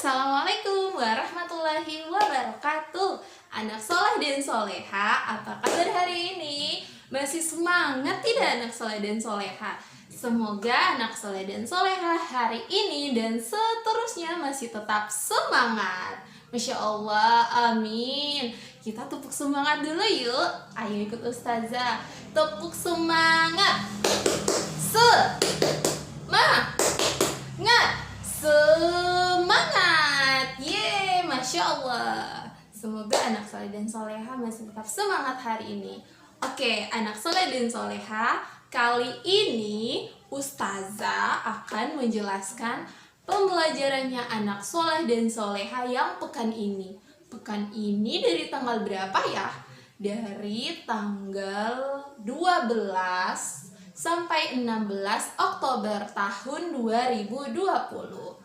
Assalamualaikum warahmatullahi wabarakatuh. Anak soleh dan soleha, apa kabar hari ini? Masih semangat tidak anak soleh dan soleha? Semoga anak soleh dan soleha hari ini dan seterusnya masih tetap semangat. Masya Allah, amin. Kita tepuk semangat dulu yuk. Ayo ikut ustazah. Tepuk semangat. Semangat. Yeay, Masya Allah. Semoga anak soleh dan soleha masih tetap semangat hari ini. Oke, anak soleh dan soleha, kali ini ustazah akan menjelaskan pembelajarannya anak soleh dan soleha yang pekan ini. Pekan ini dari tanggal berapa ya? Dari tanggal 12 sampai 16 Oktober tahun 2020.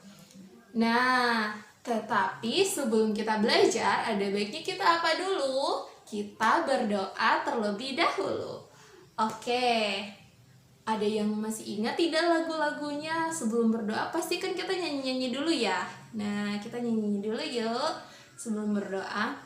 Nah, tetapi sebelum kita belajar, ada baiknya kita apa dulu? Kita berdoa terlebih dahulu. Oke, ada yang masih ingat tidak lagu-lagunya? Sebelum berdoa, pasti kan kita nyanyi-nyanyi dulu ya. Nah, kita nyanyi dulu yuk sebelum berdoa.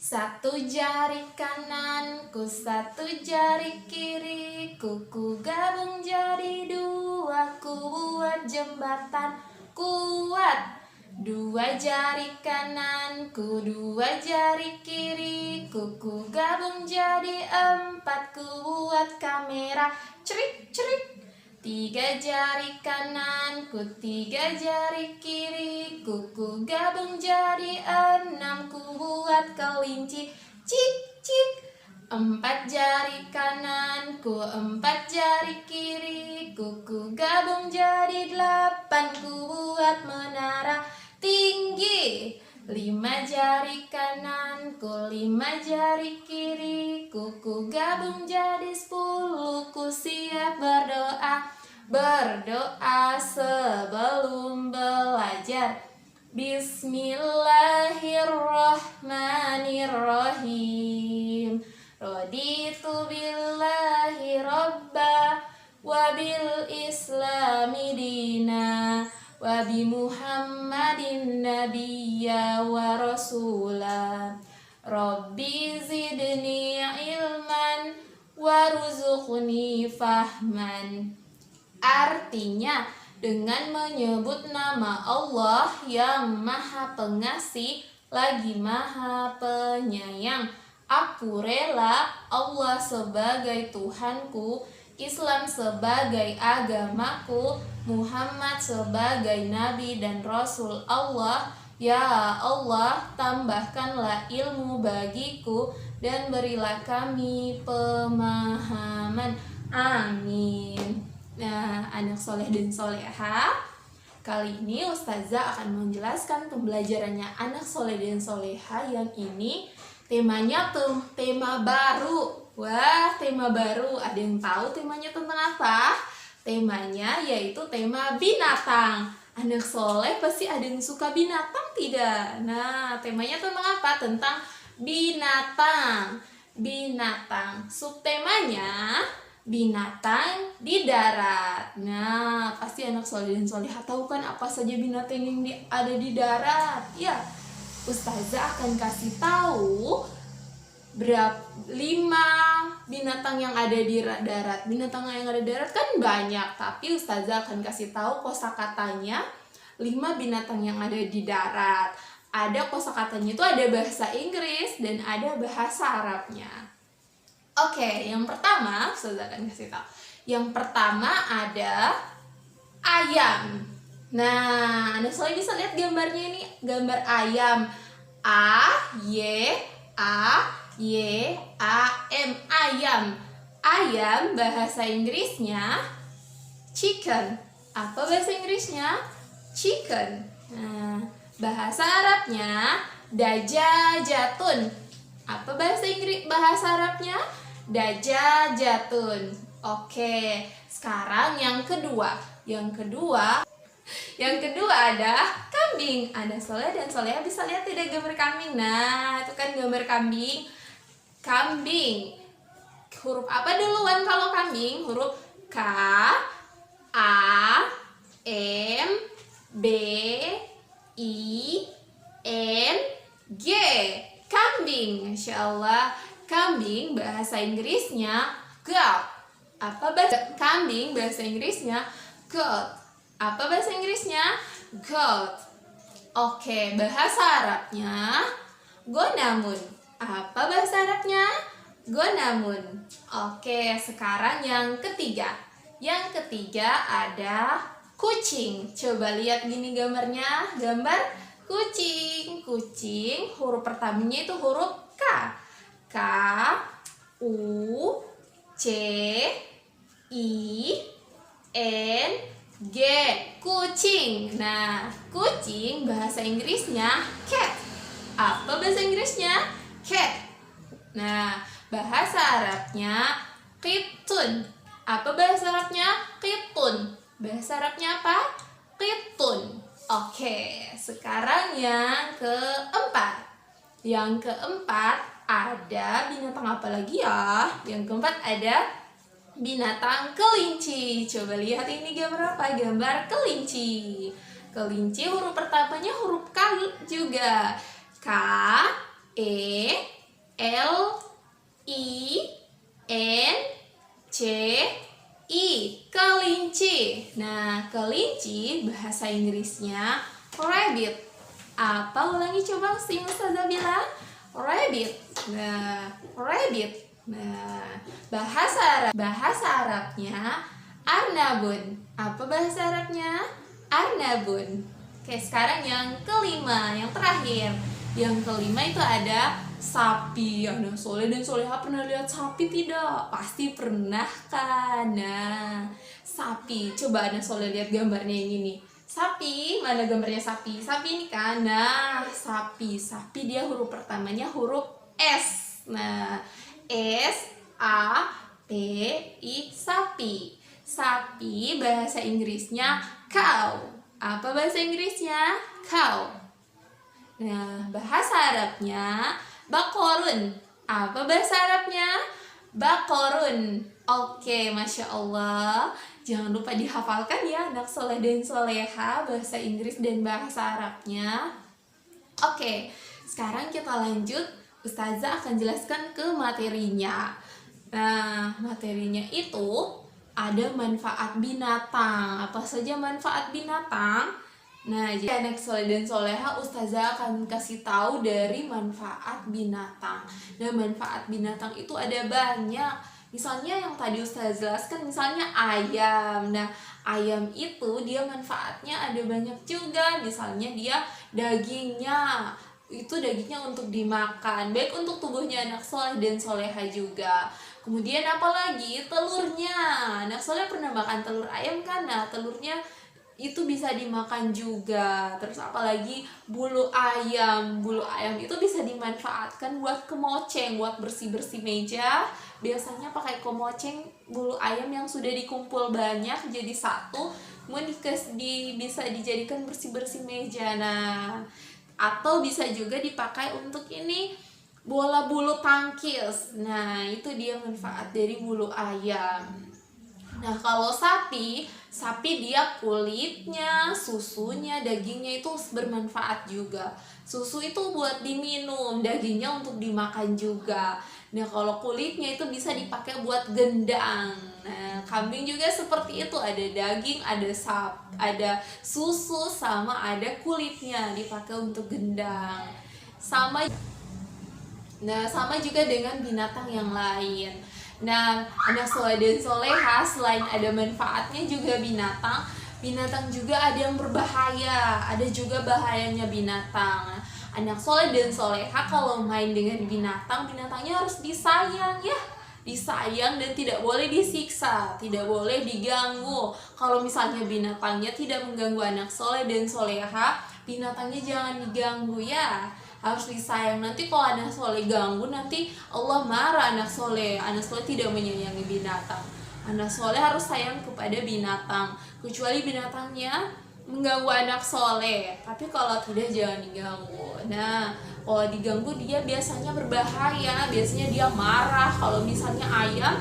Satu jari kananku, satu jari kiriku, ku gabung jadi dua, ku buat jembatan kuat. Dua jari kananku, dua jari kiriku, ku gabung jadi empat, ku buat kamera cerik cerik. Tiga jari kananku, tiga jari kiriku, ku gabung jadi enam, ku buat kelinci cik cik. Empat jari kananku, empat jari kiriku, ku gabung jadi delapan, ku buat menara tinggi. Lima jari kananku, lima jari kiriku, ku gabung jadi 10, ku siap berdoa. Berdoa sebelum belajar. Bismillahirrahmanirrahim. Raditu billahi robba, wabil islami dina, wabi Muhammadin nabiyya wa rasula. Rabbi zidni ilman warzuqni fahman. Artinya, dengan menyebut nama Allah yang Maha Pengasih lagi Maha Penyayang, aku rela Allah sebagai Tuhanku, Islam sebagai agamaku, Muhammad sebagai Nabi dan Rasul Allah. Ya Allah, tambahkanlah ilmu bagiku dan berilah kami pemahaman. Amin. Nah, anak soleh dan soleha, kali ini ustazah akan menjelaskan pembelajarannya anak soleh dan soleha yang ini temanya tema baru. Wah, tema baru. Ada yang tahu temanya tentang apa? Temanya yaitu tema binatang. Anak soleh pasti ada yang suka binatang tidak? Nah, temanya tentang apa? Tentang binatang. Binatang. Subtemanya binatang di darat. Nah, pasti anak soleh dan soleha tahu kan apa saja binatang yang ada di darat? Ya, ustazah akan kasih tahu 5 binatang yang ada di darat. Binatang yang ada di darat kan banyak, tapi ustazah akan kasih tahu kosakatanya 5 binatang yang ada di darat. Ada kosakatanya itu ada bahasa Inggris dan ada bahasa Arabnya. Oke, yang pertama ustazah akan kasih tahu. Yang pertama ada ayam. Nah, Anda soleh bisa lihat gambarnya ini, gambar ayam. A-Y-A-Y-A-M, ayam. Ayam bahasa Inggrisnya chicken. Apa bahasa Inggrisnya? Chicken. Nah, bahasa Arabnya dajajatun. Apa bahasa Arabnya? Dajajatun. Oke, sekarang yang kedua. Yang kedua ada kambing. Anda soleh dan soleha bisa lihat tidak gambar kambing? Nah, itu kan gambar kambing. Kambing. Huruf apa duluan kalau kambing? Huruf K, A, M, B, I N G. Kambing. Masya Allah. Kambing bahasa Inggrisnya goat. Apa bahasa kambing bahasa Inggrisnya? Goat. Apa bahasa Inggrisnya? Goat. Oke, bahasa Arabnya gonamun. Apa bahasa Arabnya? Gonamun. Oke, sekarang yang ketiga. Yang ketiga ada kucing. Coba lihat gini gambarnya. Gambar kucing. Kucing, huruf pertamanya itu huruf K. K, U, C, I, N, G. Kucing. Nah, kucing bahasa Inggrisnya cat. Apa bahasa Inggrisnya? Cat. Nah, bahasa Arabnya qitun. Apa bahasa Arabnya? Qitun. Bahasa Arabnya apa? Qitun. Oke, sekarang yang keempat. Yang keempat ada binatang apa lagi ya? Yang keempat ada binatang kelinci. Coba lihat ini gambar apa? Gambar kelinci. Kelinci huruf pertamanya huruf K juga. K, E, L, I, N, C, I. Kelinci. Nah, kelinci bahasa Inggrisnya rabbit. Apa? Ulangi coba si Ustazah bilang. Rabbit. Nah, rabbit. Nah, bahasa Arabnya arnabun. Apa bahasa Arabnya? Arnabun. Oke, sekarang yang kelima, yang terakhir. Yang kelima itu ada sapi. Anak soleh dan soleha pernah lihat sapi tidak? Pasti pernah kan? Nah, sapi. Coba anak soleh lihat gambarnya yang ini. Sapi, mana gambarnya sapi? Sapi ini kan? Nah, sapi. Sapi dia huruf pertamanya huruf S. Nah, S, A, P, I, sapi. Sapi bahasa Inggrisnya cow. Apa bahasa Inggrisnya? Cow. Nah, bahasa Arabnya bakorun. Apa bahasa Arabnya? Bakorun. Oke, Masya Allah. Jangan lupa dihafalkan ya anak soleh dan soleha bahasa Inggris dan bahasa Arabnya. Oke, sekarang kita lanjut. Ustazah akan jelaskan ke materinya. Nah, materinya itu ada manfaat binatang. Apa saja manfaat binatang? Nah, jadi anak soleh dan soleha Ustazah akan kasih tahu dari manfaat binatang. Nah, manfaat binatang itu ada banyak. Misalnya yang tadi Ustazah jelaskan, misalnya ayam. Nah, ayam itu dia manfaatnya ada banyak juga. Misalnya dia dagingnya, itu dagingnya untuk dimakan, baik untuk tubuhnya anak soleh dan soleha juga. Kemudian apalagi telurnya. Anak soleh pernah makan telur ayam kan? Nah, telurnya itu bisa dimakan juga. Terus apalagi bulu ayam. Bulu ayam itu bisa dimanfaatkan buat kemoceng, buat bersih-bersih meja. Biasanya pakai kemoceng bulu ayam yang sudah dikumpul banyak jadi satu, kemudian bisa dijadikan bersih-bersih meja. Nah, atau bisa juga dipakai untuk ini bola bulu tangkis. Nah, itu dia manfaat dari bulu ayam. Nah, kalau sapi dia kulitnya, susunya, dagingnya itu bermanfaat juga. Susu itu buat diminum, dagingnya untuk dimakan juga. Nah, kalau kulitnya itu bisa dipakai buat gendang. Nah, kambing juga seperti itu, ada daging, ada susu, sama ada kulitnya dipakai untuk gendang. Sama juga dengan binatang yang lain. Nah, anak soleh dan soleha selain ada manfaatnya juga binatang juga ada yang berbahaya, ada juga bahayanya binatang. Anak soleh dan soleha kalau main dengan binatangnya harus disayang ya, disayang dan tidak boleh disiksa, tidak boleh diganggu. Kalau misalnya binatangnya tidak mengganggu anak soleh dan soleha, binatangnya jangan diganggu ya, harus disayang. Nanti kalau anak soleh ganggu, nanti Allah marah anak soleh tidak menyayangi binatang. Anak soleh harus sayang kepada binatang, kecuali binatangnya mengganggu anak soleh, tapi kalau tidak jangan diganggu. Nah, kalau diganggu dia biasanya berbahaya, biasanya dia marah. Kalau misalnya ayam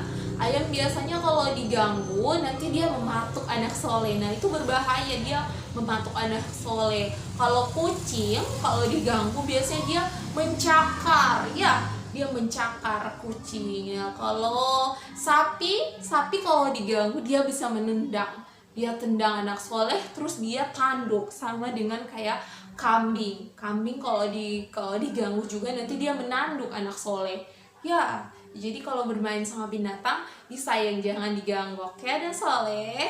biasanya kalau diganggu nanti dia mematuk anak soleh. Nah, itu berbahaya, dia mematuk anak soleh. Kalau kucing kalau diganggu biasanya dia mencakar, ya dia mencakar kucing ya. Kalau sapi kalau diganggu dia bisa menendang, dia tendang anak soleh terus dia tanduk, sama dengan kayak kambing kalau diganggu juga nanti dia menanduk anak soleh ya. Jadi kalau bermain sama binatang disayang, jangan diganggu, oke dan soleh.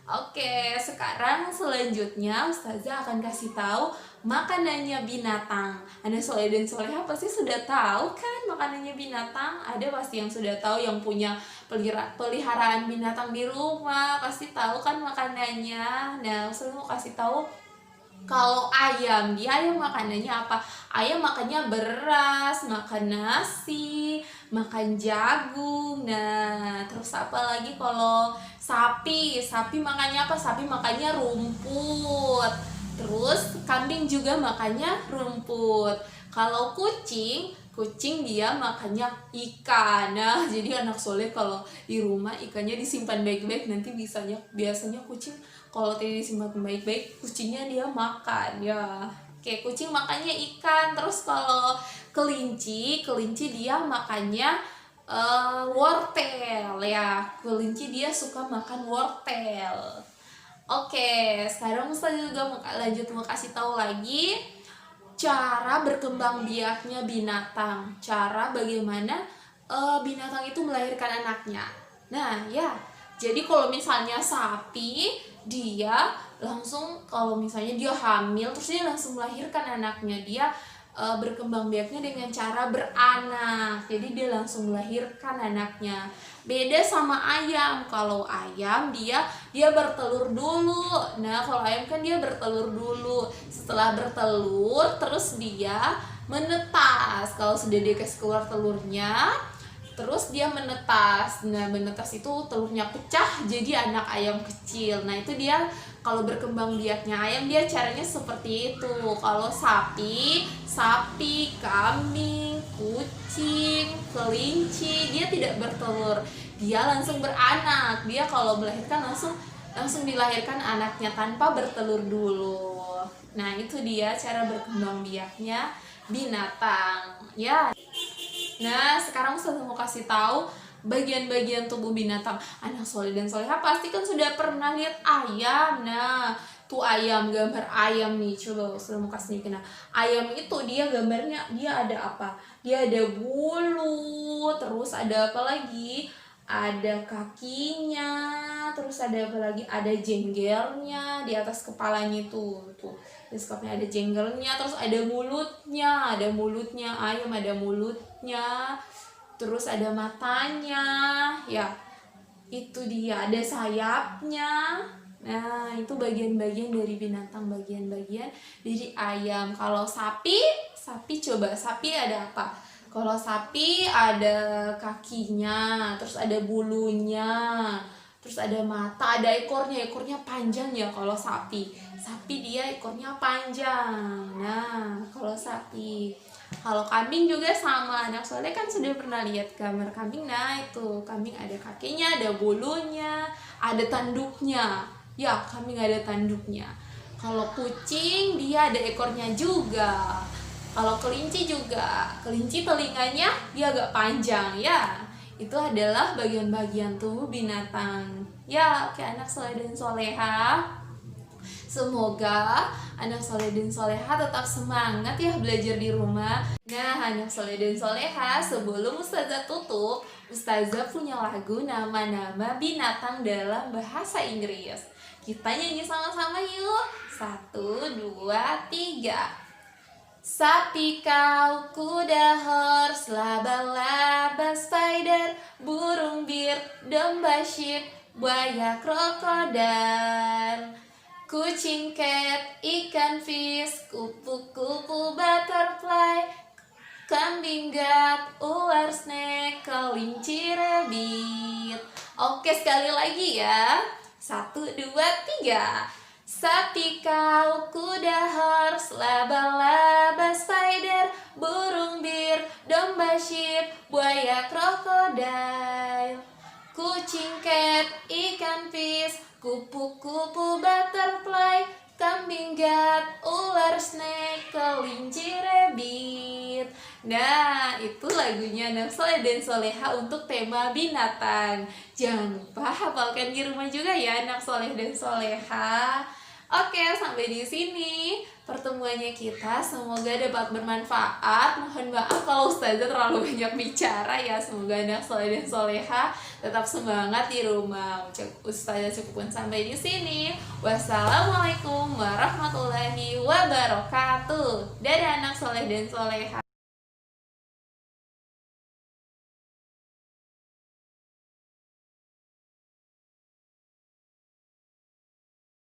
Oke, sekarang selanjutnya Ustazah akan kasih tahu makanannya binatang. Anda soleh dan soleha pasti sudah tahu kan makanannya binatang? Ada pasti yang sudah tahu, yang punya peliharaan binatang di rumah pasti tahu kan makanannya. Nah, Ustazah mau kasih tahu kalau ayam, ayam makanannya apa? Ayam makannya beras, makan nasi, makan jagung. Nah, terus apa lagi kalau sapi? Sapi makannya apa? Sapi makannya rumput. Terus kambing juga makannya rumput. Kalau kucing dia makannya ikan. Nah, jadi anak soleh kalau di rumah ikannya disimpan baik-baik, nanti biasanya kucing kalau tidak disimpan baik-baik kucingnya dia makan ya. Oke, kucing makannya ikan. Terus kalau kelinci dia makannya wortel ya. Kelinci dia suka makan wortel. Oke, sekarang Ustazah juga mau kasih tahu lagi cara berkembang biaknya binatang, cara bagaimana binatang itu melahirkan anaknya. Nah ya, jadi kalau misalnya sapi dia langsung, kalau misalnya dia hamil terus dia langsung melahirkan anaknya, dia berkembang biaknya dengan cara beranak, jadi dia langsung melahirkan anaknya. Beda sama ayam, kalau ayam dia bertelur dulu. Nah kalau ayam kan dia bertelur dulu, setelah bertelur terus dia menetas. Kalau sudah dikasih keluar telurnya terus dia menetas. Nah menetas itu telurnya pecah jadi anak ayam kecil. Nah itu dia kalau berkembang biaknya ayam, dia caranya seperti itu. Kalau sapi, kambing, kucing, kelinci dia tidak bertelur, dia langsung beranak. Dia kalau melahirkan langsung dilahirkan anaknya tanpa bertelur dulu. Nah itu dia cara berkembang biaknya binatang ya. Nah sekarang Ustazah mau kasih tahu bagian-bagian tubuh binatang. Anak soleh dan soleha pasti kan sudah pernah lihat ayam. Nah tuh ayam, gambar ayam nih, coba Ustazah mau kasih nih. Nah ayam itu dia gambarnya, dia ada apa? Dia ada bulu, terus ada apa lagi? Ada kakinya, terus ada apa lagi? Ada jenggelnya di atas kepalanya tuh di skopnya ada jenggelnya, terus ada mulutnya ayam ada mulutnya, terus ada matanya ya, itu dia, ada sayapnya. Nah itu bagian-bagian dari binatang, bagian-bagian dari ayam. Kalau sapi coba sapi ada apa? Kalau sapi ada kakinya, terus ada bulunya, terus ada mata, ada ekornya panjang ya. Kalau sapi dia ekornya panjang. Nah kalau sapi. Kalau kambing juga sama, anak soleh kan sudah pernah lihat gambar kambing. Nah itu kambing ada kakinya, ada bulunya, ada tanduknya ya. Kambing ada tanduknya. Kalau kucing dia ada ekornya juga. Kalau kelinci juga, kelinci telinganya dia agak panjang ya. Itu adalah bagian-bagian tubuh binatang ya. Oke anak soleh dan soleha, semoga anak soleh dan soleha tetap semangat ya belajar di rumah. Nah anak soleh dan soleha, sebelum Ustazah tutup, Ustazah punya lagu nama-nama binatang dalam bahasa Inggris. Kita nyanyi sama-sama yuk. 1, 2, 3. Sapi, kau, kuda, horse, laba-laba, spider, burung bir, domba, sheep, buaya, krokodil, kucing, cat, ikan, fish, kupu-kupu, butterfly, kambing, goat, ular, snake, kelinci, rabbit. Oke sekali lagi ya. 1, 2, 3. Sapi, kau, kuda, horse, laba-laba, spider, burung bir, domba, sheep, buaya, krokodil, kucing, cat, ikan, fish, kupu-kupu, butterfly, kambing gat, ular snake, kelinci rabbit. Nah, itu lagunya anak soleh dan soleha untuk tema binatang. Jangan lupa hafalkan di rumah juga ya anak soleh dan soleha. Oke, sampai di sini pertemuannya kita. Semoga dapat bermanfaat. Mohon maaf kalau Ustazah terlalu banyak bicara ya. Semoga anak soleh dan soleha tetap semangat di rumah. Ustazah cukupkan sampai di sini. Wassalamualaikum warahmatullahi wabarakatuh. Dadah anak soleh dan soleha.